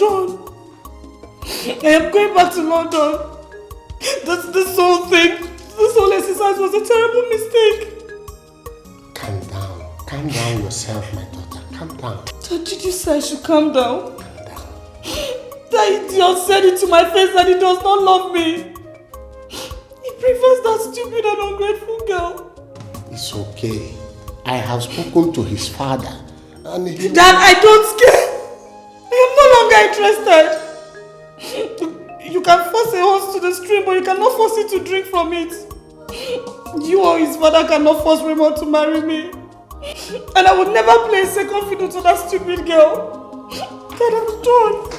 done. I am going back to London. This whole thing, this whole exercise was a terrible mistake. Calm down. Calm down yourself, my daughter. Calm down. Dad, did you say I should calm down? Calm down. That idiot said it to my face that he does not love me. He prefers that stupid and ungrateful girl. It's okay. I have spoken to his father. And he... Dad, I don't care. I am no longer interested. You can force a horse to the stream, but you cannot force it to drink from it. You or his father cannot force Raymond to marry me. And I would never play a second fiddle to that stupid girl. Dad, I'm done.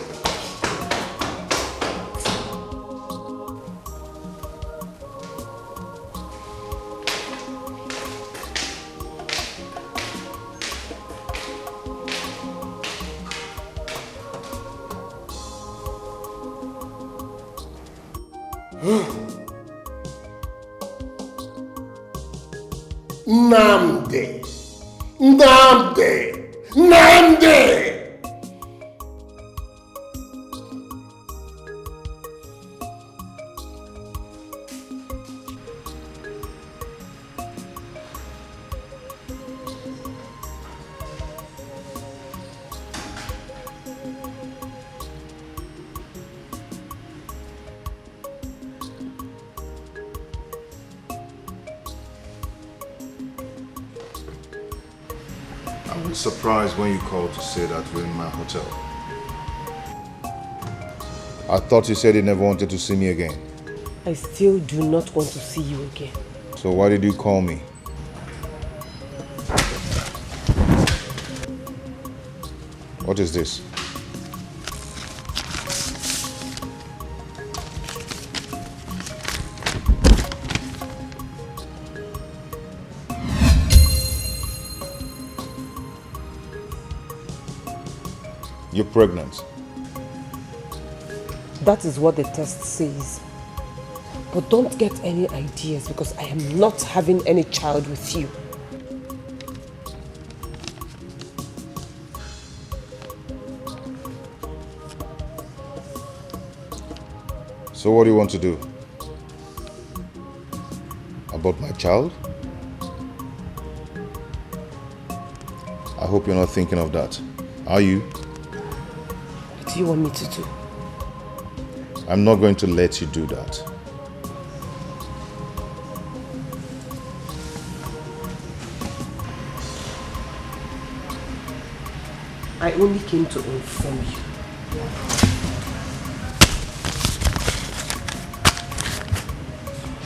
Namde! Namde! Namde! I was surprised when you called to say that we're in my hotel. I thought you said you never wanted to see me again. I still do not want to see you again. So why did you call me? What is this? You're pregnant. That is what the test says. But don't get any ideas because I am not having any child with you. So what do you want to do? About my child? I hope you're not thinking of that. Are you? What do you want me to do? I'm not going to let you do that. I only came to inform you.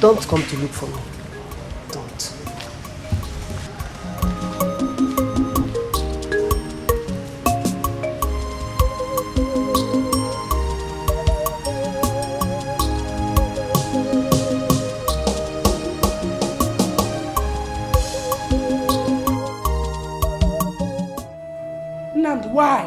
Don't come to look for me. Don't. Why?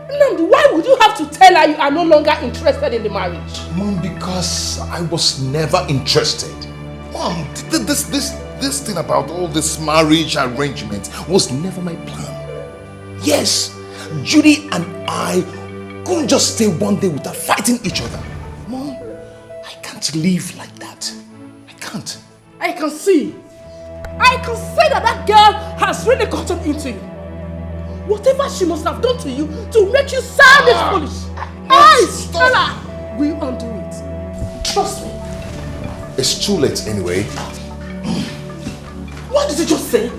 Nnamdi, why would you have to tell her you are no longer interested in the marriage? Mom, because I was never interested. Mom, this thing about all this marriage arrangement was never my plan. Yes, Judy and I couldn't just stay one day without fighting each other. Mom, I can't live like that. I can't. I can see that that girl has really gotten into you. Whatever she must have done to you to make you sound this foolish. Stella, we'll undo it. Trust me. It's too late anyway. What did you just say?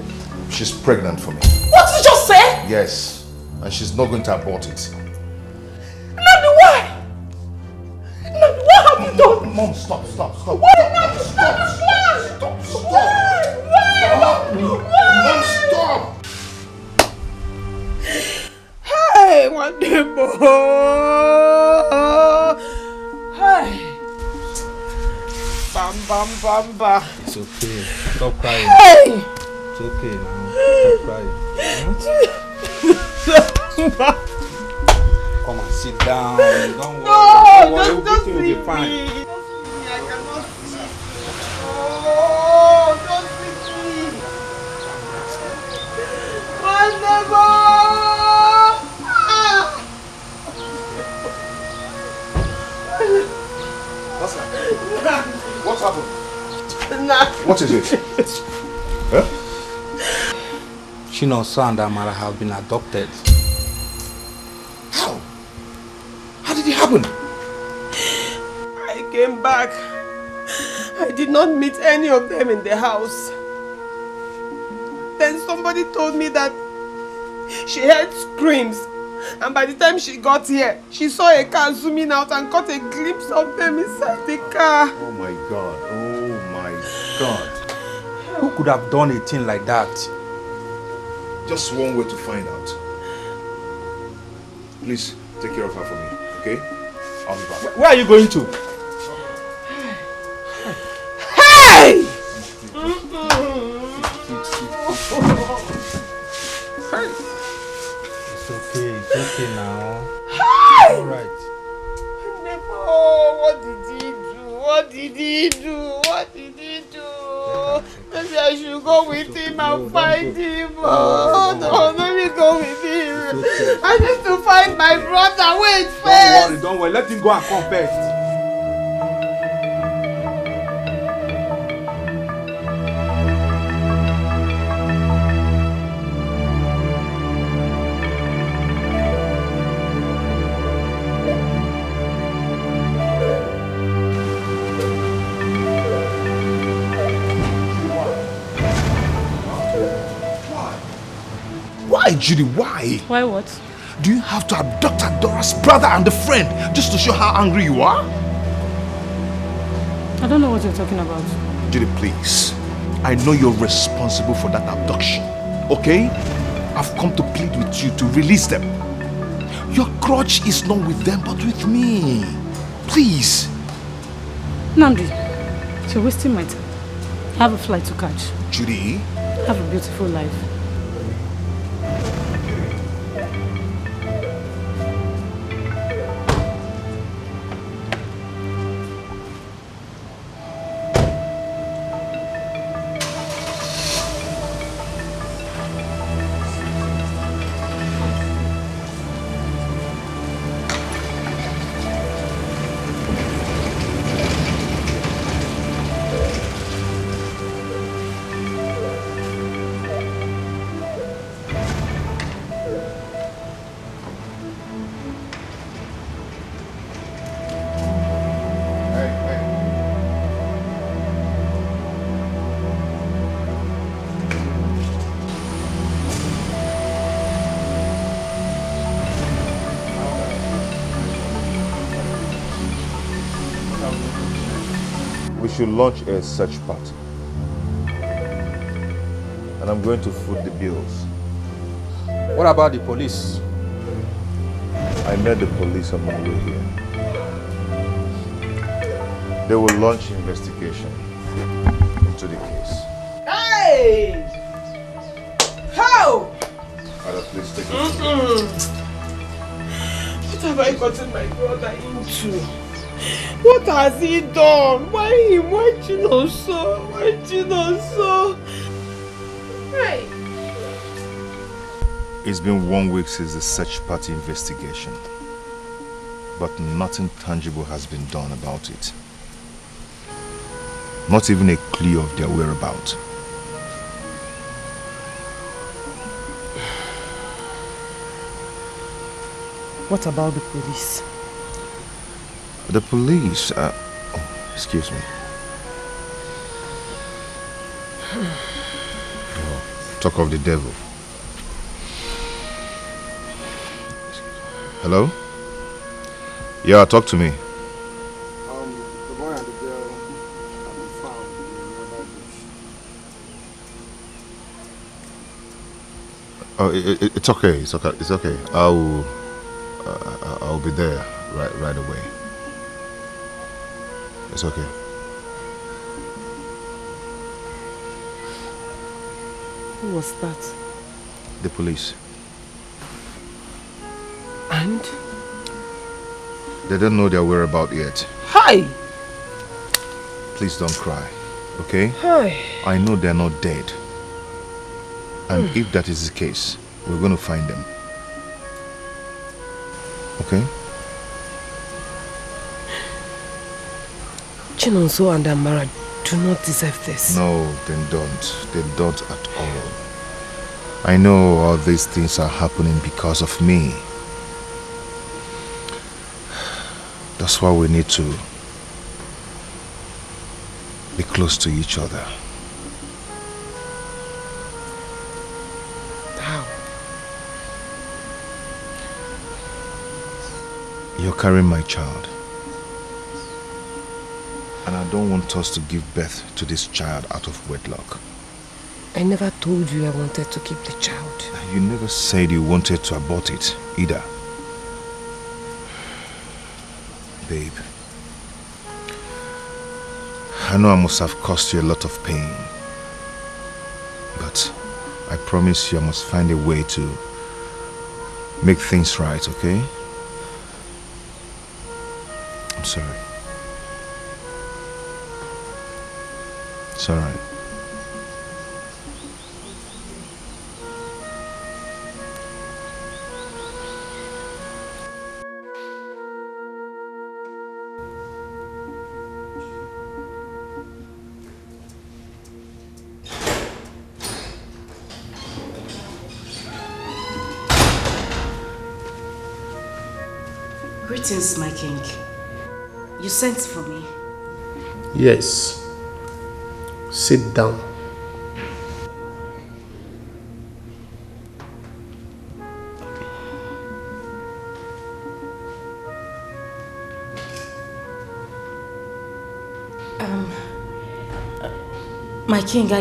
She's pregnant for me. What did you just say? Yes, and she's not going to abort it. Nnamdi, why? Nnamdi, what have you done? Mom, stop. Why, Nnamdi, stop. Why? Mom, stop. Hey, one day more. Hey. Bam. It's okay. Stop crying. Hey. It's okay now. Stop crying. Come on, sit down. Don't worry. Just everything will be fine. I cannot see. Oh, don't see me. One day more. What happened? Nah. What is it? Huh? Chinonso and Amara have been adopted. How? How did it happen? I came back. I did not meet any of them in the house. Then somebody told me that she heard screams, and by the time she got here, she saw a car zooming out and caught a glimpse of them inside the car. Oh my God. Oh my God. Who could have done a thing like that? Just one way to find out. Please take care of her for me, okay? I'll be back. Where are you going to? Hey! It's okay now. Hey! Alright. Oh, what did he do? What did he do? What did he do? Maybe I should go with him and find him. Oh, no, let me go with him. I need to find my brother. Wait first. Don't worry. Let him go and come first. Why, Judy? Why? Why what? Do you have to abduct Adora's brother and the friend just to show how angry you are? I don't know what you're talking about. Judy, please. I know you're responsible for that abduction, okay? I've come to plead with you to release them. Your grudge is not with them, but with me. Please. Namdi, you're wasting my time. I have a flight to catch. Judy? Have a beautiful life. We should launch a search party. And I'm going to foot the bills. What about the police? I met the police on my way here. They will launch investigation into the case. Hey! How? Ada, please take it. What have I gotten my brother into? What has he done? Why him? Why Chinonso? Why Chinonso? Hey! It's been 1 week since the search party investigation, but nothing tangible has been done about it. Not even a clue of their whereabouts. What about the police? The police, oh, excuse me. Oh, talk of the devil. Hello? Yeah, talk to me. The boy and the girl have been found in another bush. Oh, it's okay. It's okay. It's okay. I'll be there right away. It's okay. Who was that? The police. And? They don't know their whereabouts yet. Hi! Please don't cry, okay? Hi! I know they're not dead. And if that is the case, we're going to find them. Okay? Chinonso and Amara do not deserve this. No, they don't. They don't at all. I know all these things are happening because of me. That's why we need to be close to each other. How? You're carrying my child. And I don't want us to give birth to this child out of wedlock. I never told you I wanted to keep the child. You never said you wanted to abort it either. Babe, I know I must have caused you a lot of pain, but I promise you I must find a way to make things right, okay? I'm sorry. It's alright. Greetings, my king. You sent for me. Yes. Sit down. My king,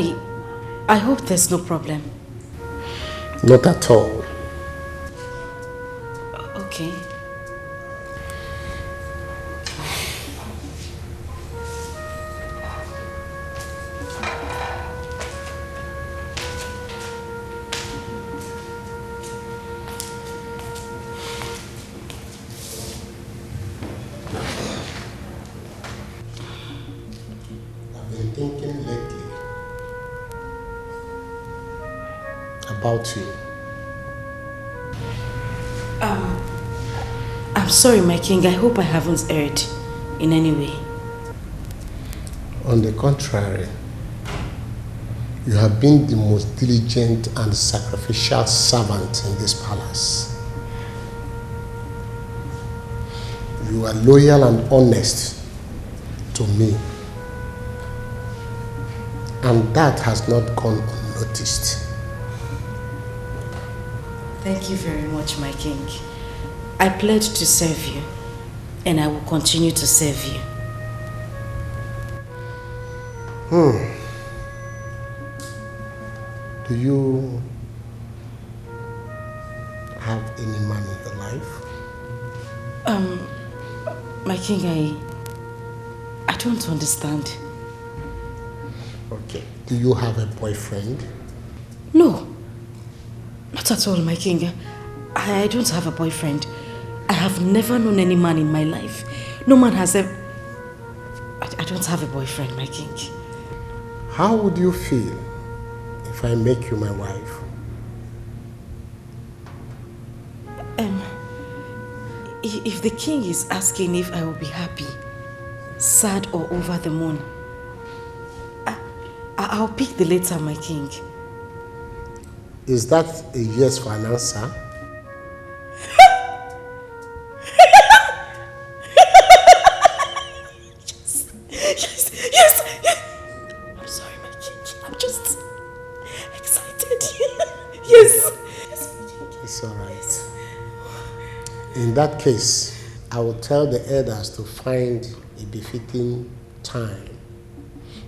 I hope there's no problem. Not at all. Okay. Thinking lately about you. I'm sorry, my king. I hope I haven't erred in any way. On the contrary, you have been the most diligent and sacrificial servant in this palace. You are loyal and honest to me. And that has not gone unnoticed. Thank you very much, my king. I pledge to serve you, and I will continue to serve you. Do you have any man in your life? My king, I don't understand. Okay. Do you have a boyfriend? No, not at all, my king. I don't have a boyfriend. I have never known any man in my life. No man has ever... I don't have a boyfriend, my king. How would you feel if I make you my wife? If the king is asking if I will be happy, sad or over the moon, I'll pick the latter, my king. Is that a yes for an answer? Yes. I'm sorry, my king. I'm just excited. Yes. It's all right. In that case, I will tell the elders to find a befitting time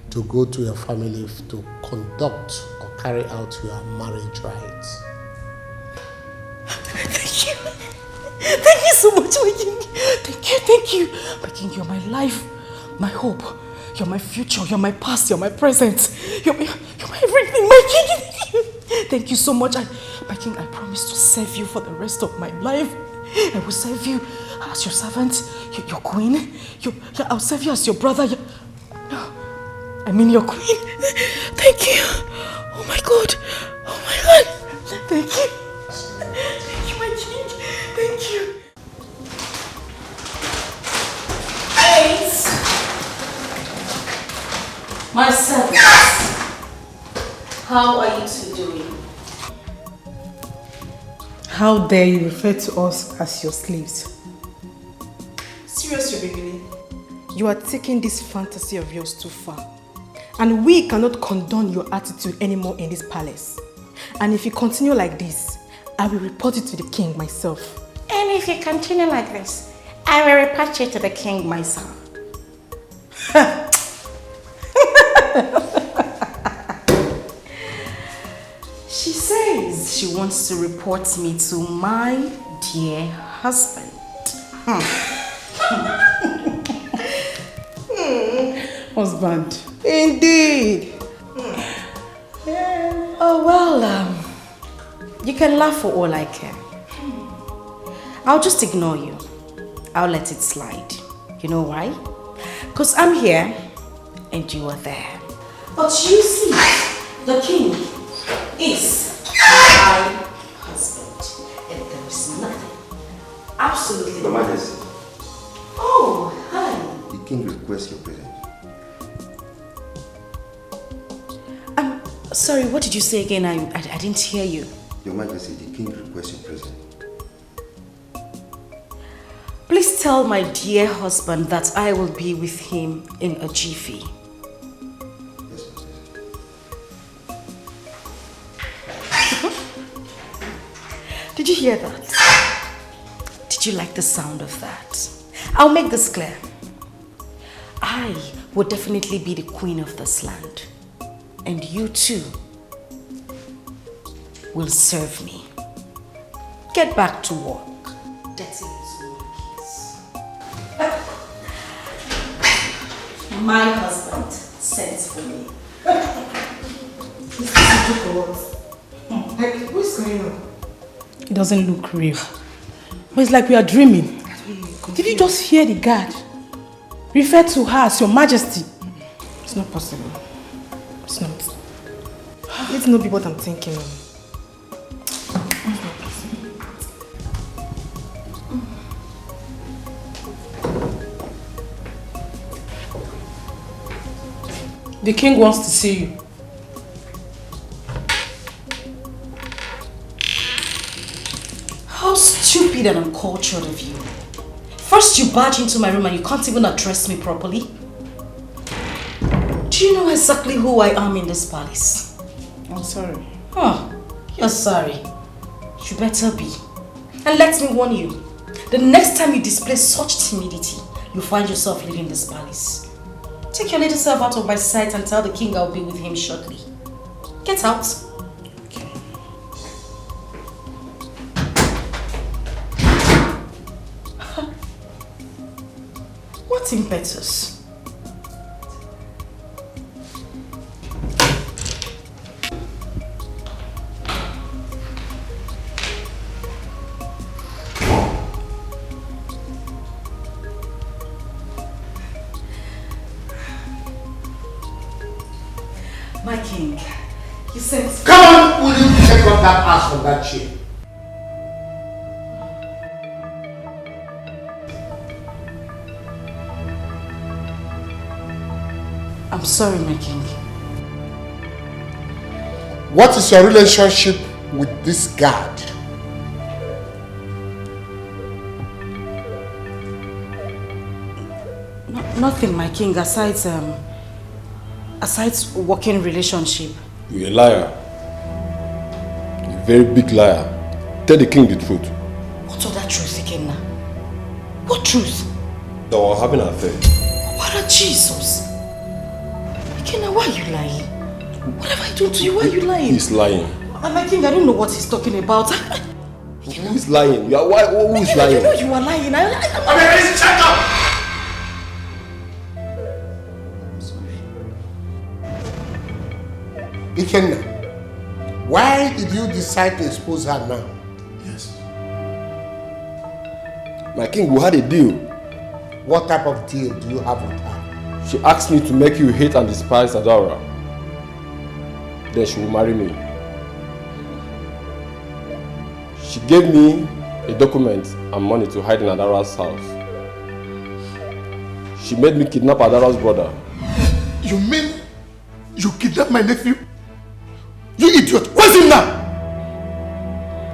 to go to your family to conduct or carry out your marriage rites. Thank you. Thank you so much, my king. Thank you. My king, you're my life, my hope. You're my future, you're my past, you're my present. You're my everything, my king. Thank you so much. My king, I promise to serve you for the rest of my life. I will serve you as your servant, your queen. I'll serve you as your brother. I mean your queen. Thank you. Oh my God. Oh my God. Thank you. Thank you, my king. Thank you. My servants, how are you two doing? How dare you refer to us as your slaves? Seriously, Bibili? You are taking this fantasy of yours too far. And we cannot condone your attitude anymore in this palace. And if you continue like this, I will report it to the king myself. And if you continue like this, I will report you to the king myself. She says she wants to report me to my dear husband. Husband. Indeed. Oh, well, you can laugh for all I care. I'll just ignore you. I'll let it slide. You know why? Because I'm here and you are there. But you see, the king is my husband. And there is nothing, absolutely Your nothing. Majesty, Oh, hi. the king requests your presence. Sorry, what did you say again? I didn't hear you. Your Majesty, the king requests your presence. Please tell my dear husband that I will be with him in a jiffy. Yes, Majesty. Did you hear that? Did you like the sound of that? I'll make this clear. I will definitely be the queen of this land. And you too will serve me. Get back to work. Dirty little monkeys. My husband sent for me. Like, what's going on? It doesn't look real. But it's like we are dreaming. Did you just hear the guard refer to her as Your Majesty? It's not possible. It's not. Let's not be what I'm thinking of. The king wants to see you. How stupid and uncultured of you. First you barge into my room and you can't even address me properly. Do you know exactly who I am in this palace? I'm sorry. Huh, you're sorry. You better be. And let me warn you, the next time you display such timidity, you find yourself leaving this palace. Take your little self out of my sight and tell the king I'll be with him shortly. Get out. Okay. What impetus? My king, you said... Come on, will you take off that ass from that chair? I'm sorry, my king. What is your relationship with this guard? Nothing, my king, aside working relationship. You're a liar. A very big liar. Tell the king the truth. What other truth again now? What truth? That we're having an affair. What are Jesus? Ikenna, why are you lying? What have I done to you? Why are you lying? He's lying. My king, I don't know what he's talking about. Who is lying? Who is lying? You know you are lying. Shut up! Ikenna, why did you decide to expose her now? Yes. My king, we had a deal. What type of deal do you have with her? She asked me to make you hate and despise Adara. Then she will marry me. She gave me a document and money to hide in Adara's house. She made me kidnap Adara's brother. You mean You kidnapped my nephew? You idiot! Where's him now?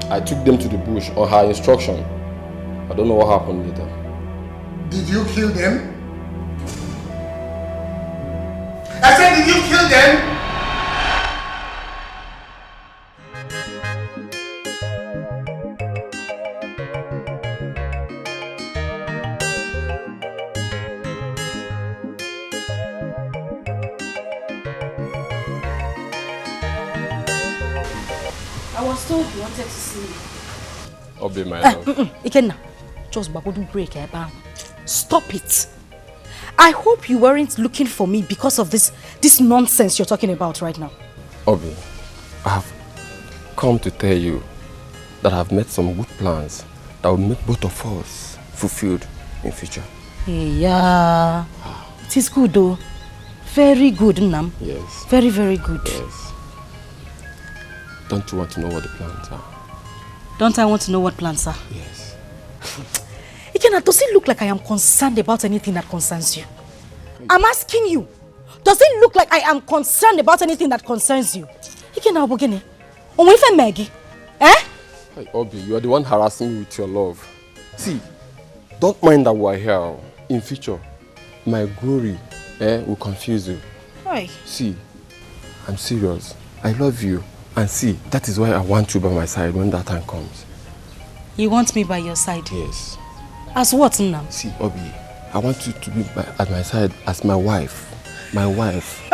I took them to the bush on her instruction. I don't know what happened later. Did you kill them? I said, did you kill them? I was told you wanted to see me. Obi, my love. Ikenna, just don't break, eh? Stop it. I hope you weren't looking for me because of this nonsense you're talking about right now. Obi, I have come to tell you that I've made some good plans that will make both of us fulfilled in future. Yeah, it is good though. Very good, Nam. Yes. Very, very good. Yes. Don't you want to know what the plans are? Don't I want to know what plans are? Yes. Ikenna, does it look like I am concerned about anything that concerns you? I'm asking you. Does it look like I am concerned about anything that concerns you? Ikenna, Obogene. Onwefe Maggie. Eh? Hey, Obi, you are the one harassing me with your love. See, don't mind that we are here. In future, my glory will confuse you. Why? See, I'm serious. I love you. And see, that is why I want you by my side when that time comes. You want me by your side? Yes. As what now? See, Obi, I want you to be at my side as my wife. My wife.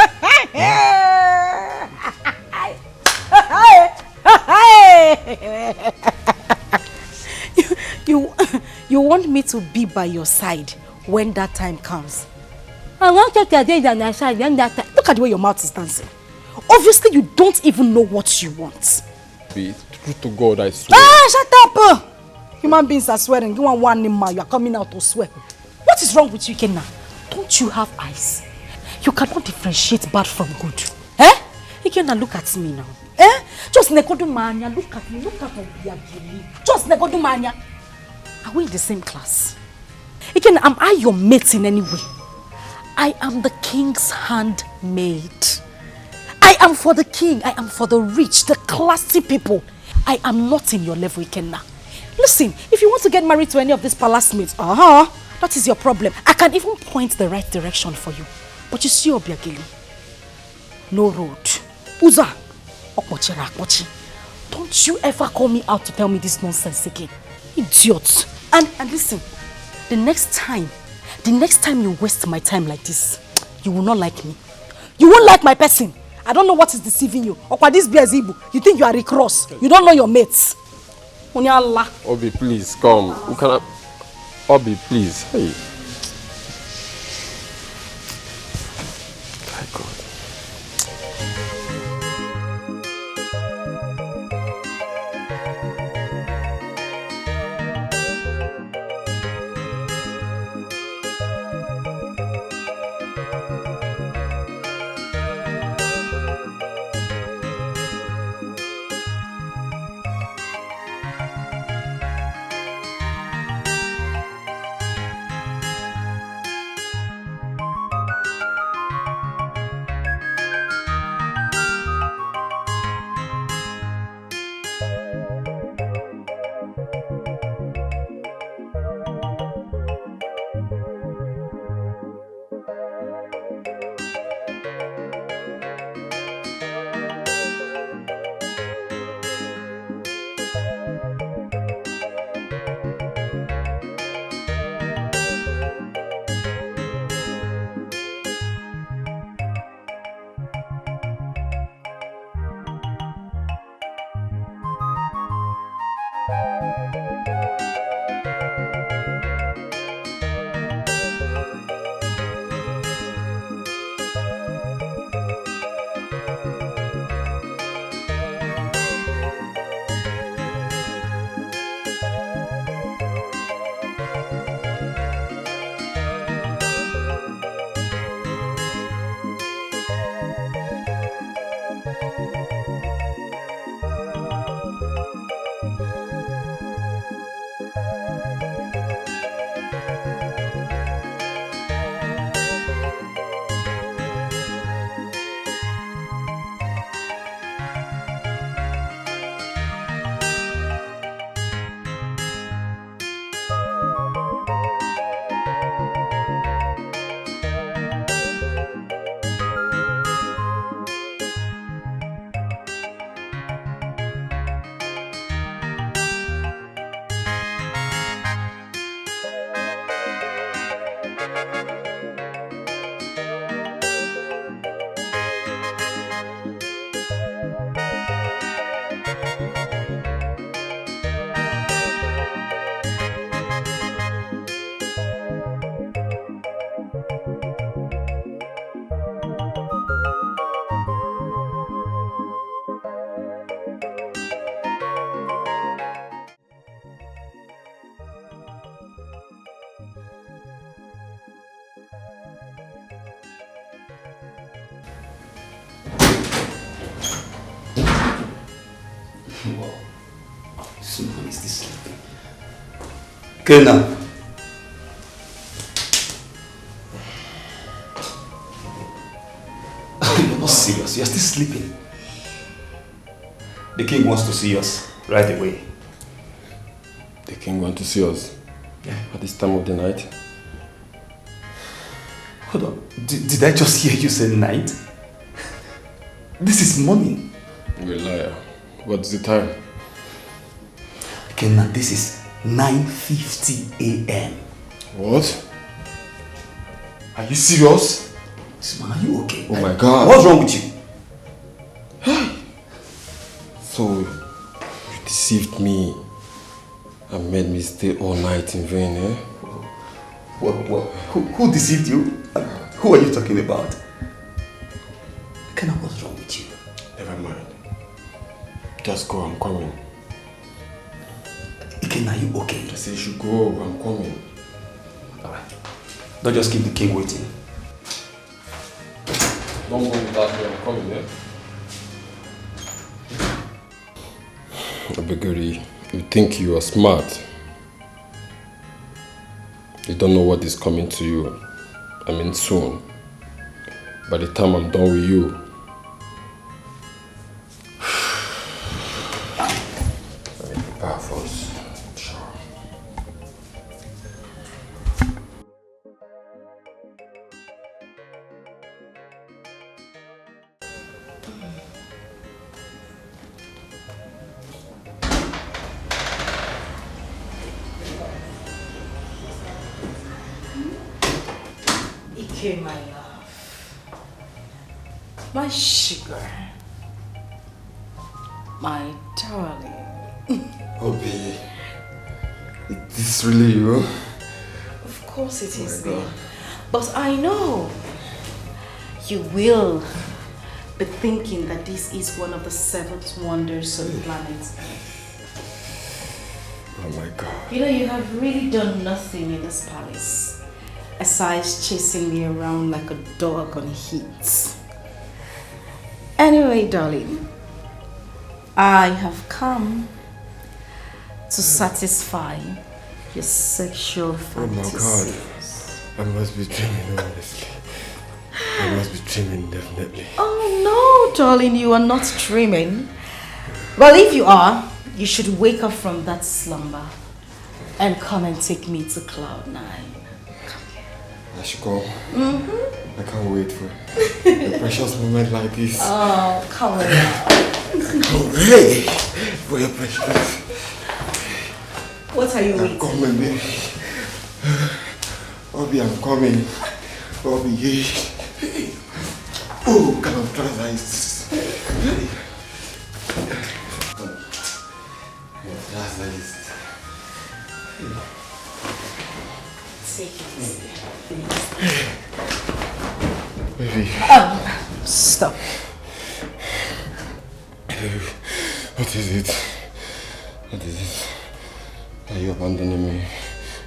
You want me to be by your side when that time comes? I want you to be by my side when that time. Look at the way your mouth is dancing. Obviously, you don't even know what you want. Be true to God, I swear. Ah, shut up! Human beings are swearing. You want one name, you are coming out to swear. What is wrong with you, Kenna? Don't you have eyes? You cannot differentiate bad from good. Eh? Ikenna, look at me now. Eh? Just negodumania. Look at me. Look at my baby. Just negodumania. Are we in the same class? Ikenna, am I your mate in any way? I am the king's handmaid. I am for the king. I am for the rich, the classy people. I am not in your level, Ikenna. Listen, if you want to get married to any of these palace mates, that is your problem. I can even point the right direction for you. But you see, Obiageli, no road. Uza, okpochera akpochi. Don't you ever call me out to tell me this nonsense again. Idiot. And listen, the next time you waste my time like this, you will not like me. You won't like my person. I don't know what is deceiving you. Okwa this Beazibu, you think you are Rick Ross. You don't know your mates. Obi, please, come. You cannot... Obi, please. Hey. My God. Wow. Someone is still sleeping. Okay now. You're not serious. You're still sleeping. The king wants to see us right away. The king wants to see us? Yeah. At this time of the night? Hold on. Did I just hear you say night? This is morning. You're a liar. What's the time? Okay, now this is 9:50 a.m. What? Are you serious? Man, are you okay? Oh my God. What's wrong with you? So, you deceived me and made me stay all night in vain, eh? Who deceived you? Who are you talking about? Kenna, what's wrong with you? Never mind. Just go, I'm coming. Kenna, are you okay? I said you should go, I'm coming. Alright. Don't just keep the king waiting. Don't go without me, I'm coming, eh? Abegari, you think you are smart. You don't know what is coming to you. I mean soon. By the time I'm done with you, I will prepare for us. Sure. Ike, my love. My sugar. My darling. Oh, baby. Is this really you? Of course it is me. But I know you will be thinking that this is one of the 7 wonders of the planet. Oh my God. You know, you have really done nothing in this palace aside chasing me around like a dog on heat. Anyway, darling, I have come to satisfy your sexual fantasies. Oh my God. I must be dreaming, honestly. I must be dreaming, definitely. Oh no, darling, you are not dreaming. Well, if you are, you should wake up from that slumber and come and take me to Cloud 9. I should go. I can't wait for a precious moment like this. Oh, come on. I can't wait for your precious. What are you waiting? I'm coming, baby. Obi, I'm coming. Obi, oh, come on, try this. That's nice. Take it easy. Baby. Stop. Baby, what is it? What is it? Are you abandoning me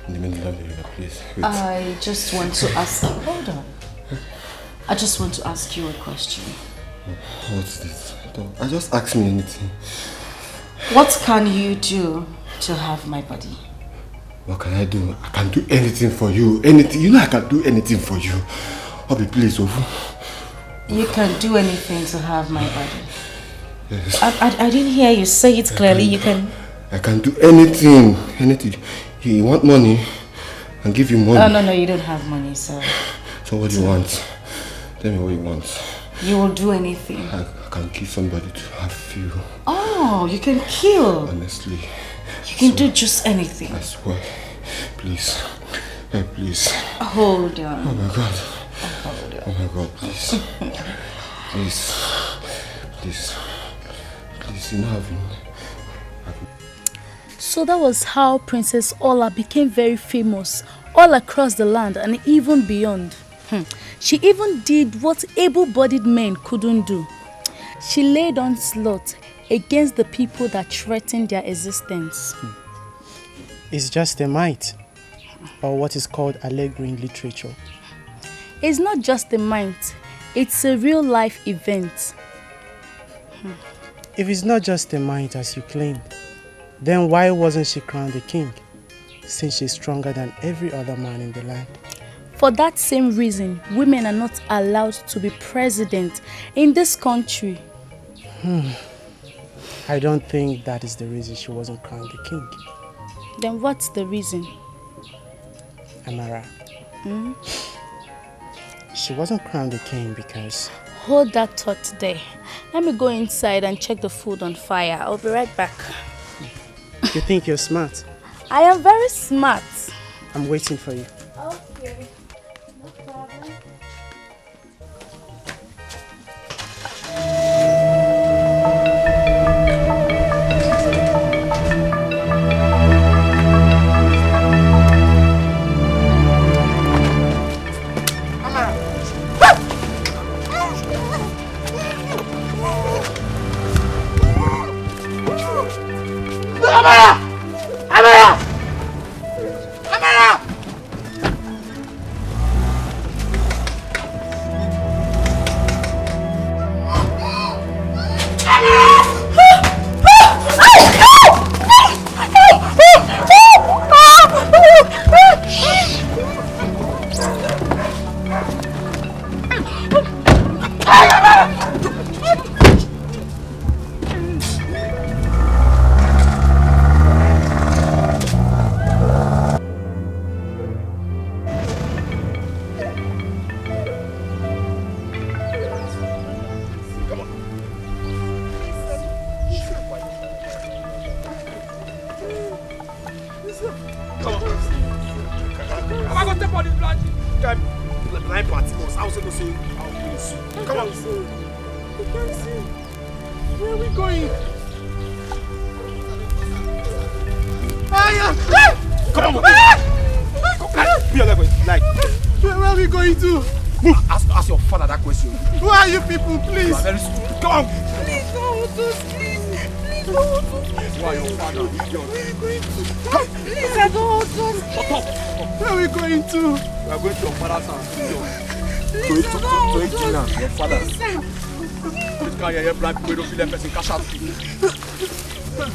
in the middle of the river, please? Wait. I just want to ask you. Hold on. I just want to ask you a question. What's this? I just ask me anything. What can you do to have my body? What can I do? I can do anything for you. Anything. You know I can do anything for you. Obi, please, Ovu. You can do anything to have my body. Yes. I didn't hear you say it clearly. I can do anything. Anything. You want money? I'll give you money. No, you don't have money, so. So what do you want? Tell me what you want. You will do anything. I can kill somebody to have you. Oh, you can kill. Honestly. You can do just anything. I swear. Please. Hey, please. Hold on. Oh my God. Hold on. Oh my God, please. Please. Please. Please, you know having. So that was how Princess Ola became very famous all across the land and even beyond. She even did what able-bodied men couldn't do. She laid onslaught against the people that threatened their existence. It's just a might, or what is called allegory in literature. It's not just a might, it's a real-life event. If it's not just a might as you claimed, then why wasn't she crowned a king? Since she's stronger than every other man in the land. For that same reason, women are not allowed to be president in this country. I don't think that is the reason she wasn't crowned a king. Then what's the reason? Amara. She wasn't crowned a king because... Hold that thought there. Let me go inside and check the food on fire. I'll be right back. You think you're smart? I am very smart. I'm waiting for you. Okay. No problem. Amara! Amara! Amara!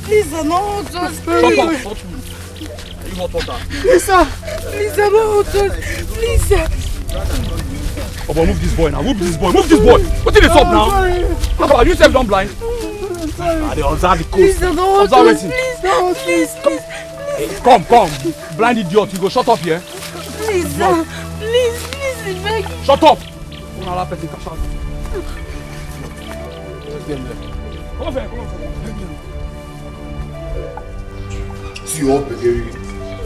Lisa, no, just Shut up, hot food. Are you hot water? Lisa, Lisa, no, just Lisa. Oh, boy, move this boy now. Move this boy. Move this boy. What did they stop now? Papa, are you self don't blind? They observe the coast. Lisa, no, observe just it. please, no, please, please. Come. Blind idiot. You go shut up here. Lisa, please, please, beg. Shut up. Come on, person cash out. Come on, come on. See, you're Begeri.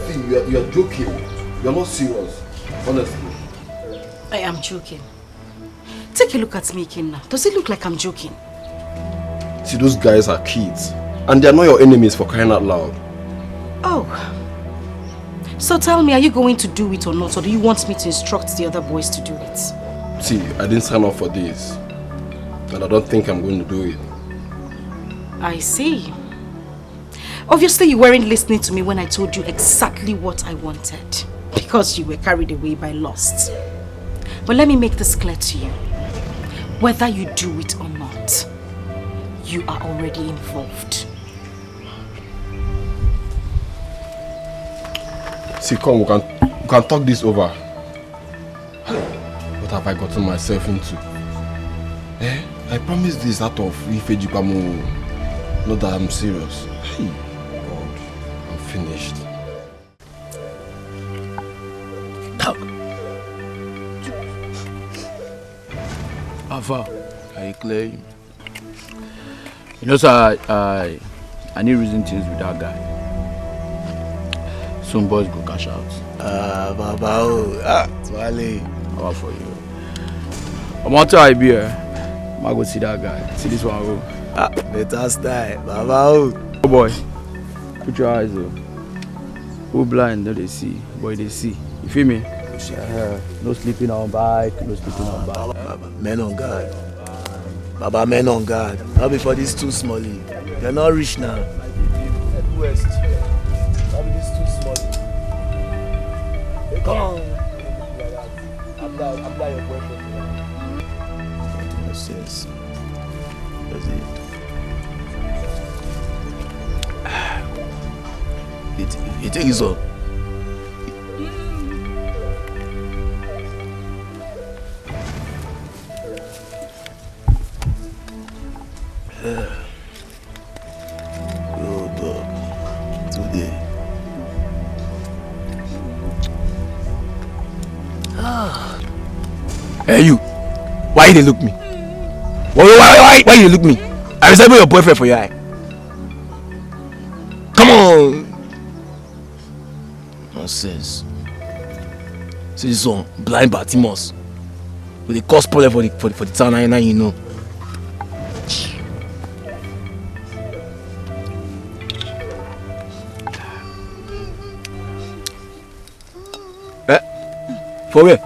See, you're joking. You're not serious. Honestly. I am joking. Take a look at me, Kinna. Does it look like I'm joking? See, those guys are kids. And they're not your enemies, for crying out loud. Oh. So tell me, are you going to do it or not? Or do you want me to instruct the other boys to do it? See, I didn't sign up for this. And I don't think I'm going to do it. I see. Obviously, you weren't listening to me when I told you exactly what I wanted. Because you were carried away by lust. But let me make this clear to you. Whether you do it or not, you are already involved. See, come, we can talk this over. What have I gotten myself into? I promised this out of Ifejipamo. Not that I'm serious. Hey, God, I'm finished. Alpha, I claim. You know, sir, I need reason things with that guy. Some boys go cash out. Baba, Swale. How for you? I'm out to IB. I go see that guy. See this one, better style, Baba. Oh boy, put your eyes on. Who blind? No, they see. Boy, they see. You feel me? No sleeping on bike. No sleeping on bike. Baba, men on guard. Baba, men on guard. Not before these two smallie. They're not rich now. Head west. Not with these two smallie. They come. I'm not your boyfriend. Yes. That's it. It is all. Hold up. Today. Hey you, why you dey look me? Why you look me? I resemble your boyfriend for your eye. Come on. Nonsense. See this one, blind Bartimaeus. With the cause problem for the town, now you know. Eh? For where?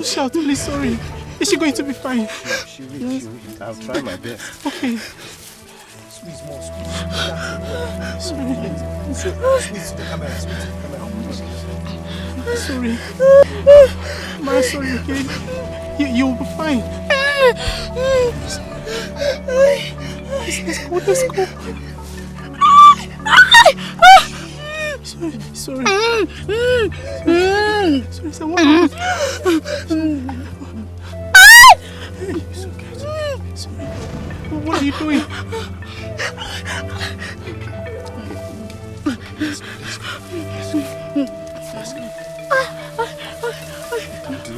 Shout, please, sorry. Is she going to be fine? She will. I'll try my best. Okay. Squeeze more, squeeze. Sorry. Squeeze to the camera, Sorry. I'm sorry, okay? You'll be fine. Let's go. Sorry. Sorry, someone. It's okay. Sorry. What are you doing? Come to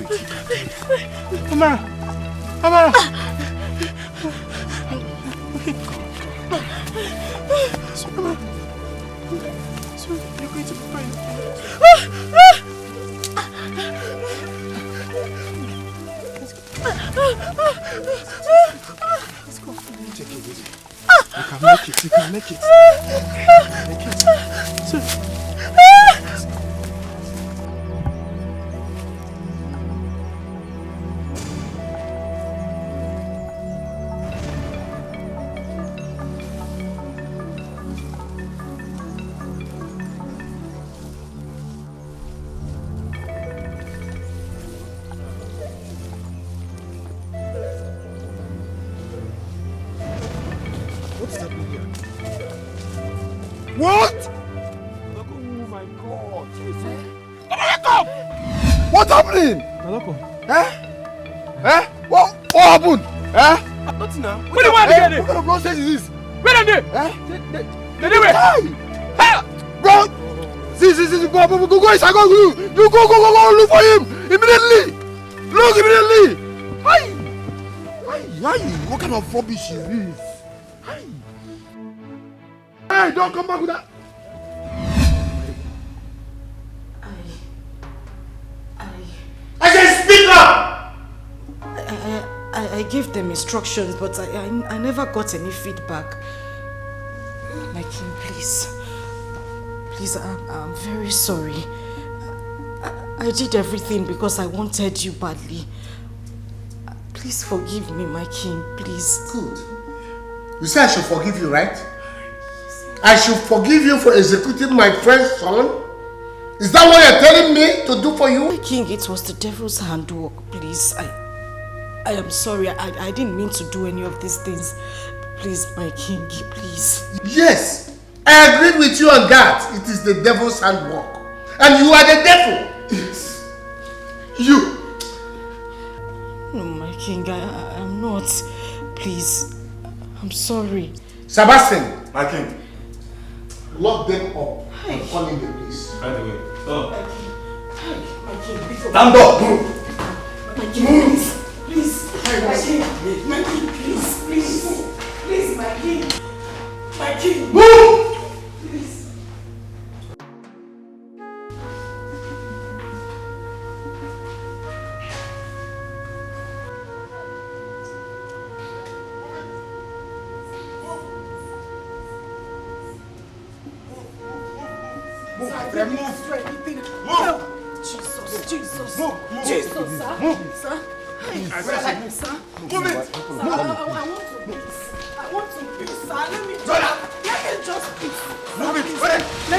Amara! Amara! So you're going to be fine. Let's go. Take it easy. You can make it. You can make it. Make it. So, What? oh my God. Malako! What's happening? Malako. Eh? What happened? What's now? What do you want to get? What kind of nonsense is this? Where are they? They do it. Bro! See, go inside, go. You go, look for him immediately. Look immediately. Hi. What kind of rubbish is this? Hi. Hey, don't come back with that. I said speak up! I gave them instructions, but I never got any feedback. My king, please. Please, I'm very sorry. I did everything because I wanted you badly. Please forgive me, my king, please. Good. You say I should forgive you, right? I should forgive you for executing my friend's son? Is that what you're telling me to do for you? My king, it was the devil's handwork, please. I am sorry. I didn't mean to do any of these things. Please, my king, please. Yes, I agreed with you on that. It is the devil's handwork. And you are the devil. Yes. You. No, my king, I'm not. Please, I'm sorry. Sebastian. My king. Lock them up and call in the police. Right away. Oh. My king, please. Stand up. My king, please. My king, please, my king. My king. Move! Please. Jesus. Jesus, sir. Sir. Sir. Move it. I want to peace, sir. Let me just peace. Move it. Let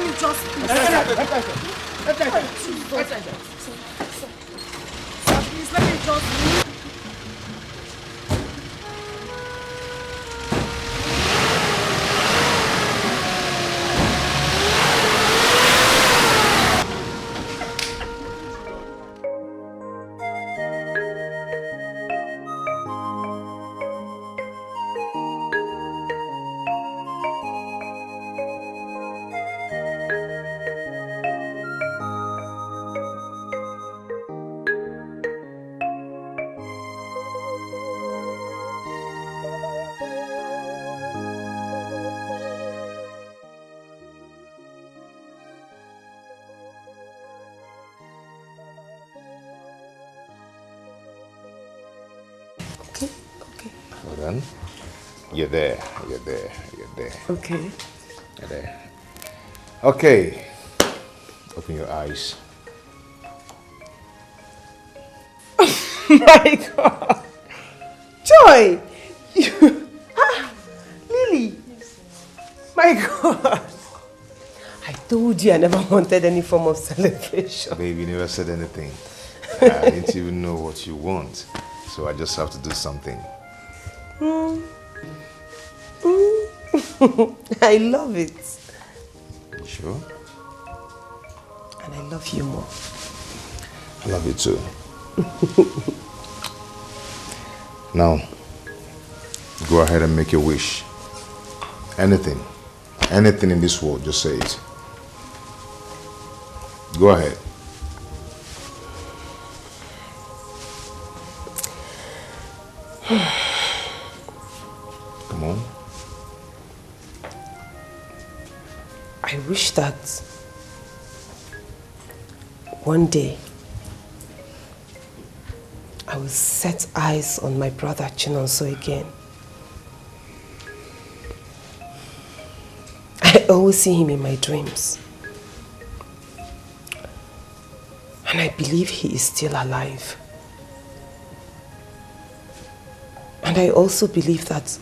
me just peace. Sir, please, let me just Then you're there. Okay. You're there. Okay. Open your eyes. My God. Joy! Lily! My God! I told you I never wanted any form of celebration. Baby, you never said anything. I didn't even know what you want. So I just have to do something. I love it. You sure? And I love you more. I love you too. Now, go ahead and make your wish. Anything in this world, just say it. Go ahead. I wish that one day I will set eyes on my brother Chinonso again. I always see him in my dreams. And I believe he is still alive. And I also believe that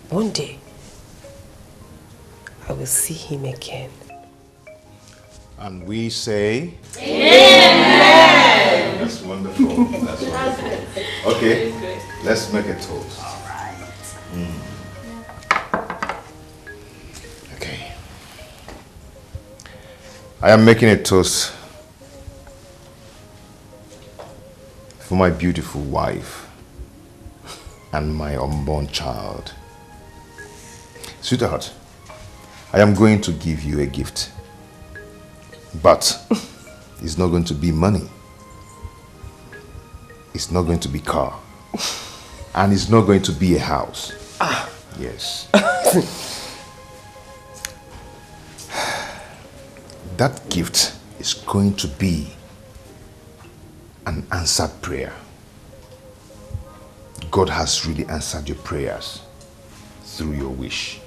one day I will see him again. And we say, Amen. That's wonderful. That's wonderful. Okay, let's make a toast. All right. Okay. I am making a toast for my beautiful wife and my unborn child. Sweetheart, I am going to give you a gift, but it's not going to be money. It's not going to be car. And it's not going to be a house. Yes. That gift is going to be an answered prayer. God has really answered your prayers through your wish.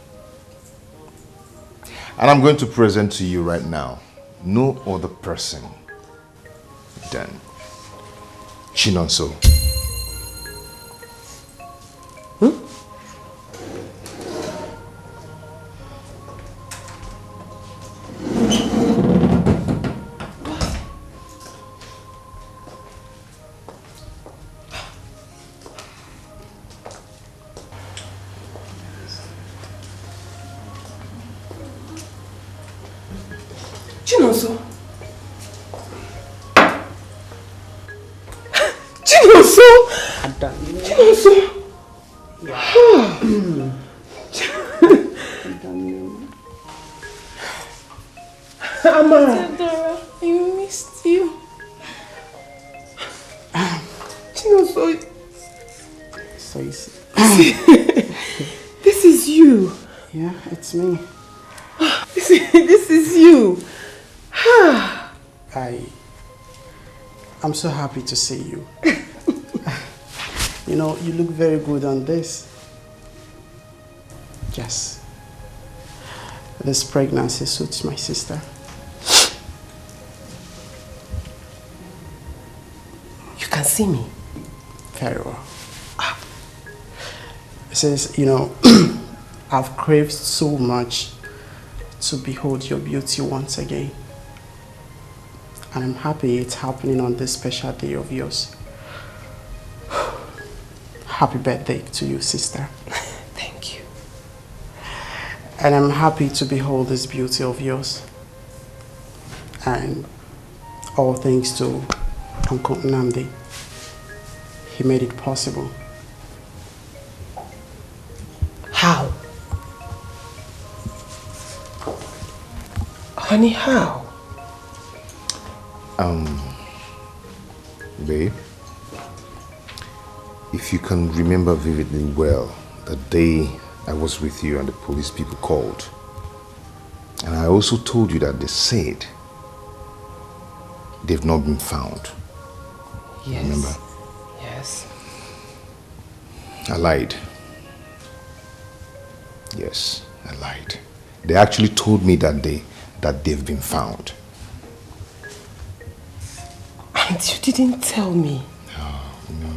And I'm going to present to you right now no other person than Chinonso. Chinonso. Chinonso. Chinonso. Amara. Dora, I missed you. Chinonso. So easy. This is you. Yeah, it's me. This is you. I'm so happy to see you. You know, you look very good on this. Yes. This pregnancy suits my sister. You can see me. Very well. It says, you know, I've craved so much to behold your beauty once again. And I'm happy it's happening on this special day of yours. Happy birthday to you, sister. Thank you. And I'm happy to behold this beauty of yours. And all thanks to Uncle Nnamdi. He made it possible. How? Honey, how? Babe, if you can remember vividly well, the day I was with you and the police people called, and I also told you that they said they've not been found. Yes. Remember? Yes. I lied. Yes, I lied. They actually told me that day that they've been found. And you didn't tell me. No,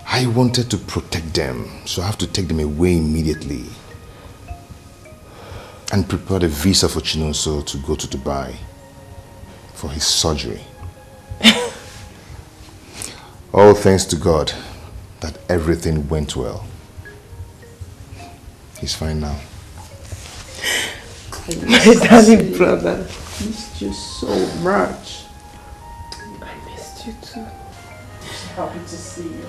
I wanted to protect them, so I have to take them away immediately and prepare a visa for Chinonso to go to Dubai for his surgery. All thanks to God that everything went well. He's fine now. My darling brother. I missed you so much. I missed you too. Happy to see you.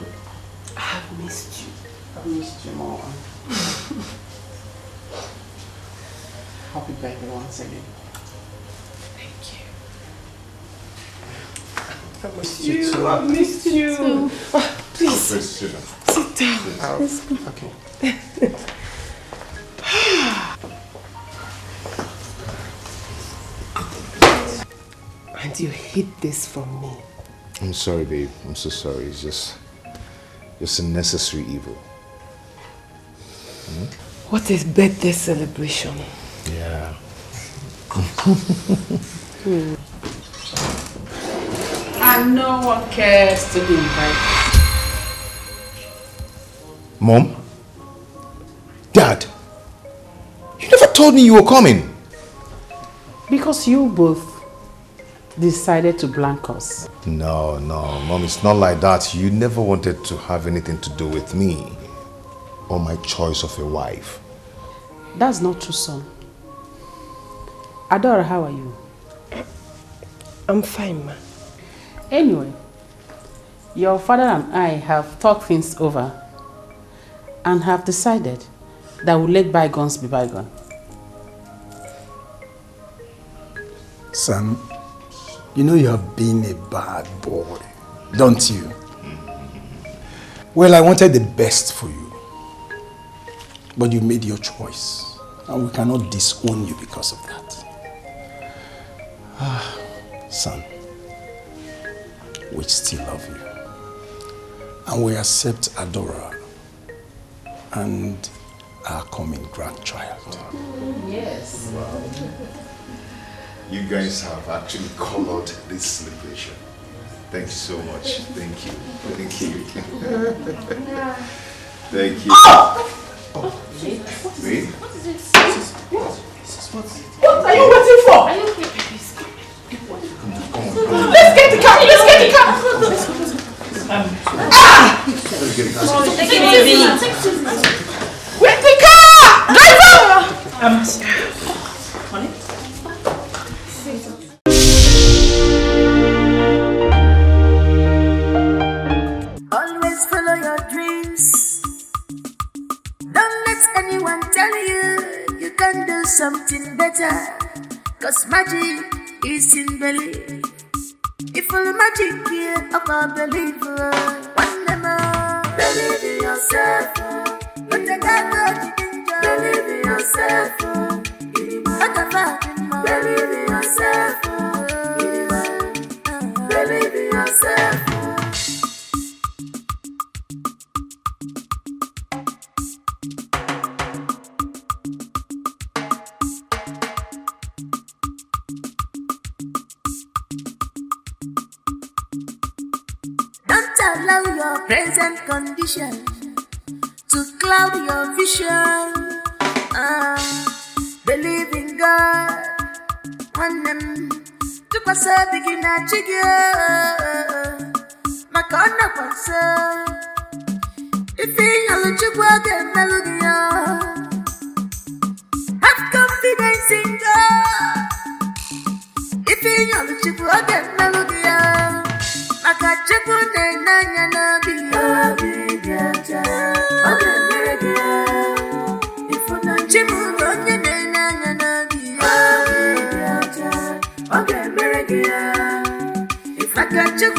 I've missed you. I've missed you more. Happy birthday once again. Thank you. I missed you too. I've missed you. Oh, please, sit down. Sit down. Okay. hid this from me? I'm sorry, babe. I'm so sorry. It's just a necessary evil. What is birthday celebration? Yeah. And no one cares to be invited. Mom? Dad? You never told me you were coming. Because you both decided to blank us. No, Mom, it's not like that. You never wanted to have anything to do with me or my choice of a wife. That's not true, son. Adora, how are you? I'm fine, ma. Anyway, your father and I have talked things over and have decided that we'll let bygones be bygones. Son, you know you have been a bad boy, don't you? Well, I wanted the best for you, but you made your choice, and we cannot disown you because of that. Son, we still love you, and we accept Adora and our coming grandchild. Yes. Wow. You guys have actually colored this celebration. Thank you so much. Thank you. Thank you. Thank you. Oh! Wait. What is this? What are you waiting for? Are you okay, please? Let's get the car! Let's get the car! Let's get the car. Take it easy. With the car! Driver! Honey? Always follow your dreams. Don't let anyone tell you you can do something better. Cause magic is in belief. If all magic here of our believer, one more. Believe in yourself. But you got believe in yourself. Believe in yourself. Believe in yourself. Don't allow your present condition to cloud your vision. Believe in God. One them to pass a beginner jigger. Makana pasa. If you are to work and melody, have confidence in God. If you are to work and melody, Makachepune nanya nabi biaja. Ifuna chimu donye nanya nabi biaja. If I got you